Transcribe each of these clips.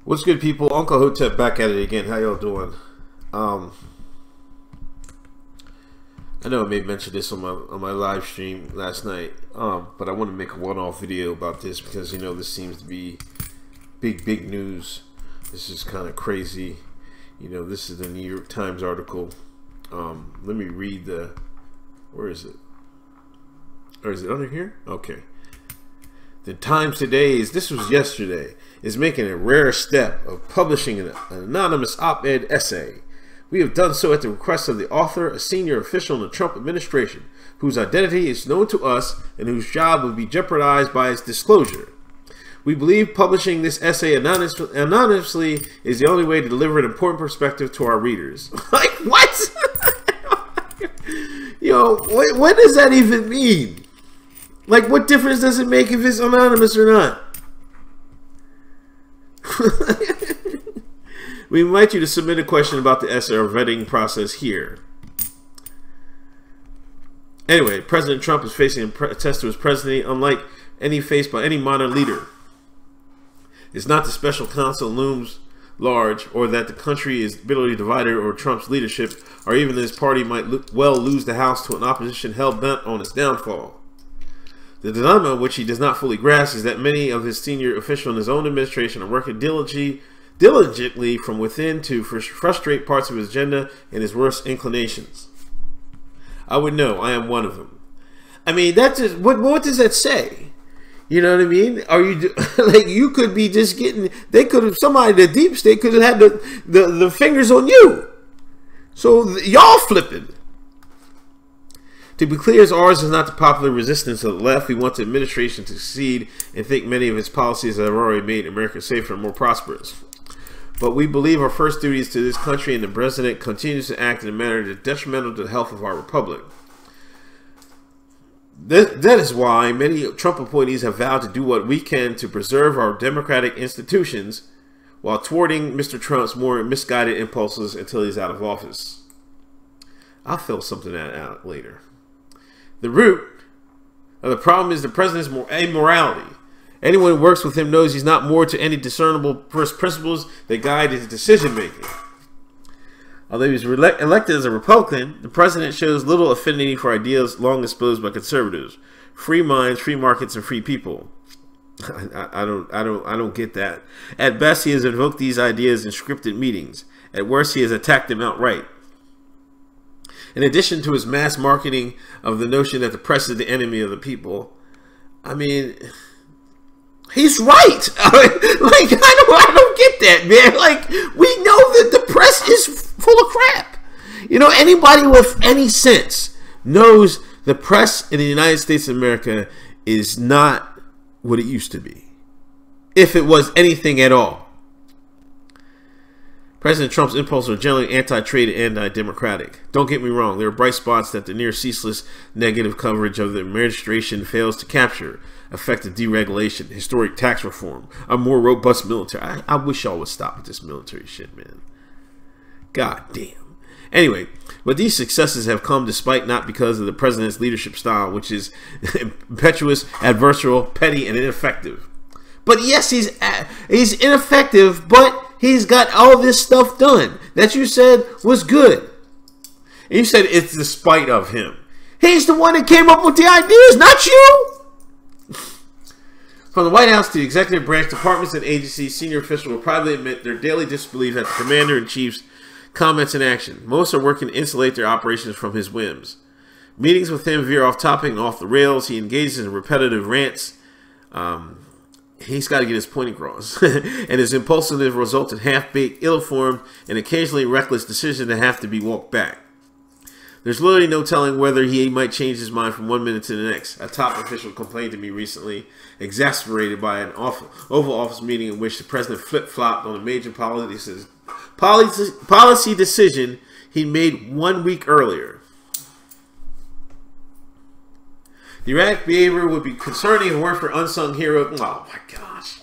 What's good, people? Uncle Hotep back at it again. How y'all doing? I know I may mention this on my live stream last night, but I want to make a one-off video about this because this seems to be big news. This is kind of crazy. This is the New York Times article. Let me read the. Where is it? Or is it under here? Okay. The Times today this was yesterday, is making a rare step of publishing an anonymous op-ed essay. We have done so at the request of the author, a senior official in the Trump administration, whose identity is known to us and whose job would be jeopardized by its disclosure. We believe publishing this essay anonymously is the only way to deliver an important perspective to our readers. Like, what? What does that even mean? Like, what difference does it make if it's anonymous or not? We invite you to submit a question about the essay or vetting process here. Anyway, President Trump is facing a test to his presidency unlike any faced by any modern leader. It's not the special counsel looms large, or that the country is bitterly divided, or Trump's leadership, or even that his party might well lose the House to an opposition hell-bent on its downfall. The dilemma, which he does not fully grasp, is that many of his senior officials in his own administration are working diligently from within to frustrate parts of his agenda and his worst inclinations. I would know. I am one of them. I mean, that's just, what does that say? You know what I mean? Are you like, you could be just getting? They could have, somebody, the deep state could have had the fingers on you. So y'all flipping. To be clear, ours is not the popular resistance of the left. We want the administration to succeed and think many of its policies have already made America safer and more prosperous. But we believe our first duty is to this country, and the president continues to act in a manner that is detrimental to the health of our republic. That is why many Trump appointees have vowed to do what we can to preserve our democratic institutions while thwarting Mr. Trump's more misguided impulses until he's out of office. I'll fill something out later. The root of the problem is the president's immorality. Anyone who works with him knows he's not moored to any discernible first principles that guide his decision-making. Although he was elected as a Republican, the president shows little affinity for ideals long espoused by conservatives: free minds, free markets, and free people. I don't get that. At best, he has invoked these ideas in scripted meetings. At worst, he has attacked them outright. In addition to his mass marketing of the notion that the press is the enemy of the people, I mean, he's right. I don't get that, man. Like, we know that the press is full of crap. Anybody with any sense knows the press in the United States of America is not what it used to be, if it was anything at all. President Trump's impulses are generally anti-trade and anti-democratic. Don't get me wrong, there are bright spots that the near ceaseless negative coverage of the administration fails to capture: effective deregulation, historic tax reform, a more robust military. I wish y'all would stop with this military shit, man. God damn. Anyway, but these successes have come despite, not because of the president's leadership style, which is impetuous, adversarial, petty, and ineffective. But yes, he's ineffective, but he's got all this stuff done that you said was good. And you said it's despite of him. He's the one that came up with the ideas, not you. From the White House to the executive branch, departments and agencies, senior officials will privately admit their daily disbelief at the commander-in-chief's comments and action. Most are working to insulate their operations from his whims. Meetings with him veer off topic and off the rails. He engages in repetitive rants. He's got to get his point across. And his impulsiveness results in half-baked, ill-informed, and occasionally reckless decisions that have to be walked back. There's literally no telling whether he might change his mind from one minute to the next. A top official complained to me recently, exasperated by an Oval Office meeting in which the president flip-flopped on a major policy decision he made 1 week earlier. The erratic behavior would be concerning if it weren't for unsung hero. Oh my gosh.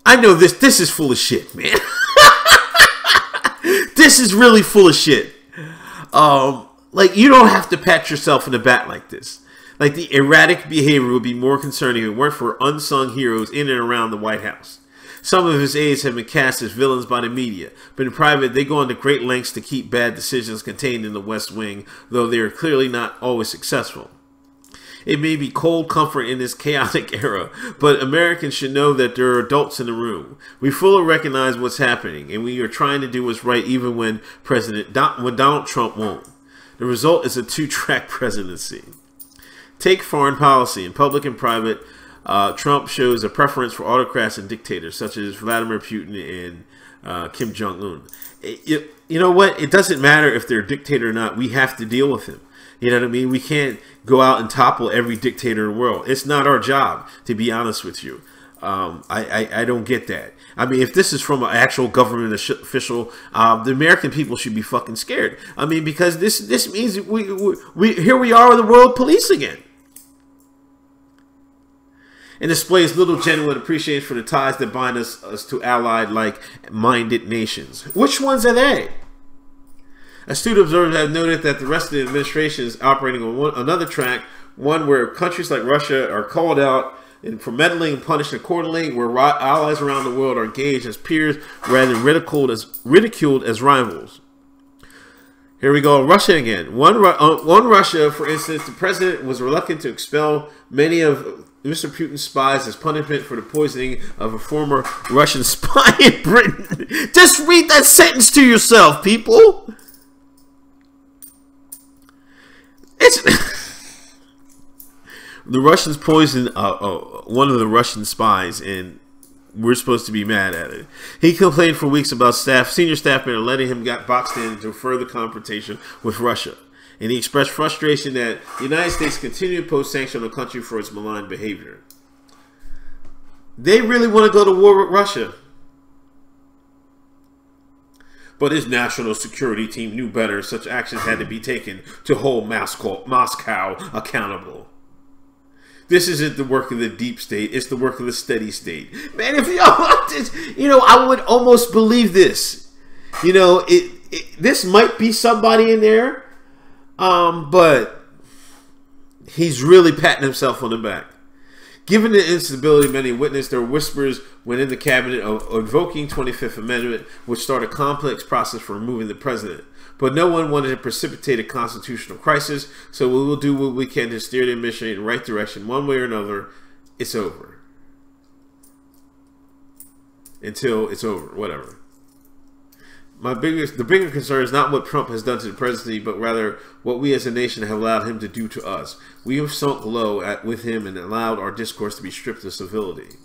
I know this is full of shit, man. This is really full of shit. Like, you don't have to pat yourself in the back like this. Like, the erratic behavior would be more concerning if it weren't for unsung heroes in and around the White House. Some of his aides have been cast as villains by the media, but in private they go into great lengths to keep bad decisions contained in the West Wing, though they are clearly not always successful. It may be cold comfort in this chaotic era, but Americans should know that there are adults in the room. We fully recognize what's happening, and we are trying to do what's right even when Donald Trump won't. The result is a two-track presidency. Take foreign policy. In public and private, Trump shows a preference for autocrats and dictators, such as Vladimir Putin and Kim Jong-un. You know what? It doesn't matter if they're a dictator or not. We have to deal with him. You know what I mean? We can't go out and topple every dictator in the world. It's not our job, to be honest with you. I don't get that. I mean, if this is from an actual government official, the American people should be fucking scared. I mean, because this means here we are with the world police again. And displays little genuine appreciation for the ties that bind us to allied like-minded nations. Which ones are they? Astute observers have noted that the rest of the administration is operating on another track, one where countries like Russia are called out for meddling and punished accordingly, where allies around the world are engaged as peers rather than ridiculed as rivals. Here we go, Russia again. One Russia, for instance, the president was reluctant to expel many of Mr. Putin's spies as punishment for the poisoning of a former Russian spy in Britain. Just read that sentence to yourself, people. The Russians poisoned one of the Russian spies, and we're supposed to be mad at it. He complained for weeks about senior staff members letting him get boxed into further confrontation with Russia. And he expressed frustration that the United States continued to impose sanctions on the country for its malign behavior. They really want to go to war with Russia. But his national security team knew better. Such actions had to be taken to hold Moscow accountable. This isn't the work of the deep state. It's the work of the steady state. Man, if y'all, I would almost believe this. This might be somebody in there, but he's really patting himself on the back. Given the instability many witnessed, there were whispers within the cabinet of invoking 25th Amendment, which started a complex process for removing the president. But no one wanted to precipitate a constitutional crisis, so we will do what we can to steer the administration in the right direction. One way or another, it's over. Until it's over, whatever. The bigger concern is not what Trump has done to the presidency, but rather what we as a nation have allowed him to do to us. We have sunk low with him and allowed our discourse to be stripped of civility.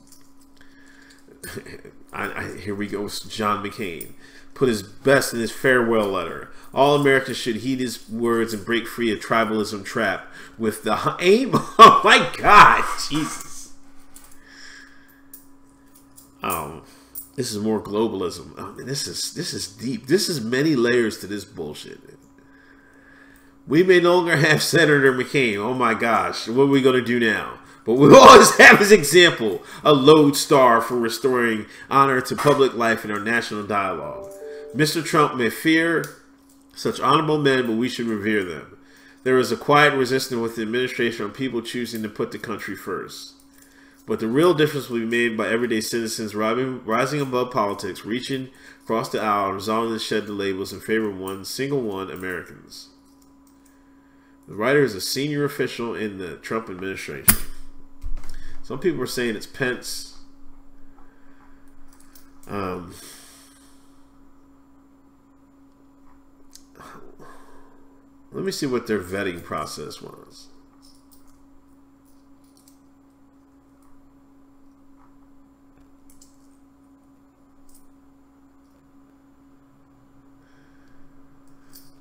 Here we go, John McCain. Put his best in his farewell letter. All Americans should heed his words and break free of tribalism trap with the aim. Oh my God, Jesus. This is more globalism. I mean, this is deep. This is many layers to this bullshit. We may no longer have Senator McCain. Oh my gosh, what are we going to do now? But we always have his example, a lodestar for restoring honor to public life in our national dialogue. Mr. Trump may fear such honorable men, but we should revere them. There is a quiet resistance with the administration on people choosing to put the country first. But the real difference will be made by everyday citizens rising above politics, reaching across the aisle, and resolving to shed the labels in favor of one, Americans. The writer is a senior official in the Trump administration. Some people are saying it's Pence. Let me see what their vetting process was.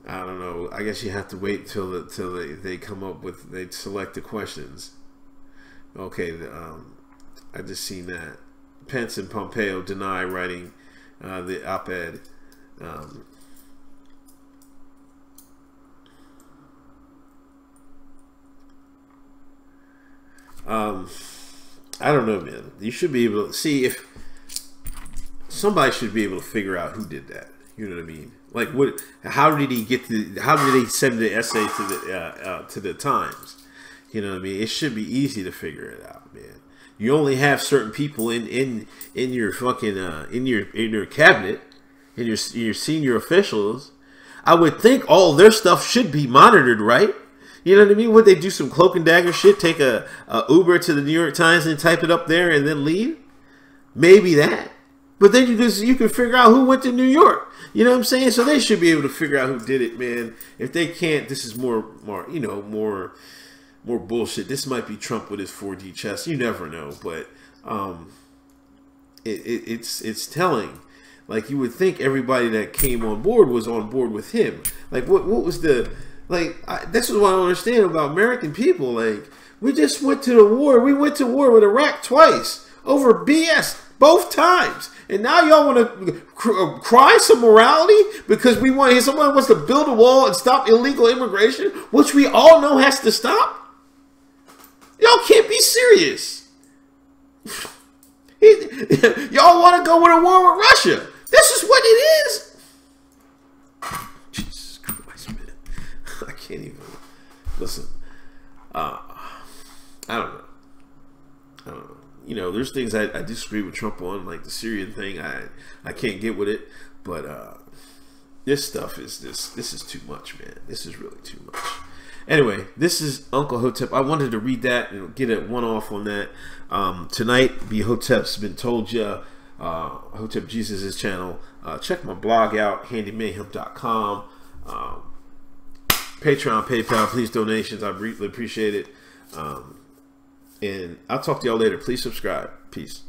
I don't know. I guess you have to wait till they come up with, they select the questions. Okay, I just seen that. Pence and Pompeo deny writing the op-ed. I don't know, man. You should be able to see if somebody should be able to figure out who did that. You know what I mean? Like, what? How did he get the? How did they send the essay to the Times? You know what I mean? It should be easy to figure it out, man. You only have certain people in your fucking in your cabinet, in your senior officials. I would think all their stuff should be monitored, right? You know what I mean? Would they do some cloak and dagger shit? Take a Uber to the New York Times and type it up there and then leave? Maybe that. But then you can figure out who went to New York. You know what I'm saying? So they should be able to figure out who did it, man. If they can't, this is more bullshit. This might be Trump with his 4D chess. You never know, but it's telling. Like, you would think everybody that came on board was on board with him. Like, what was the... Like, this is what I don't understand about American people. Like, we just went to the war. We went to war with Iraq twice over BS both times. And now y'all want to cry some morality because someone wants to build a wall and stop illegal immigration, which we all know has to stop? Y'all can't be serious. Y'all want to go with a war with Russia. This is what it is. Jesus Christ, man. I can't even. Listen. I don't know. You know, there's things I disagree with Trump on, like the Syrian thing. I can't get with it. But this stuff this is too much, man. This is really too much. Anyway, this is Uncle Hotep. I wanted to read that and get a one-off on that. Tonight, be Hotep's Been Told Ya. Hotep Jesus' channel. Check my blog out, handymayhem.com. Patreon, PayPal, please donations. I really appreciate it. And I'll talk to y'all later. Please subscribe. Peace.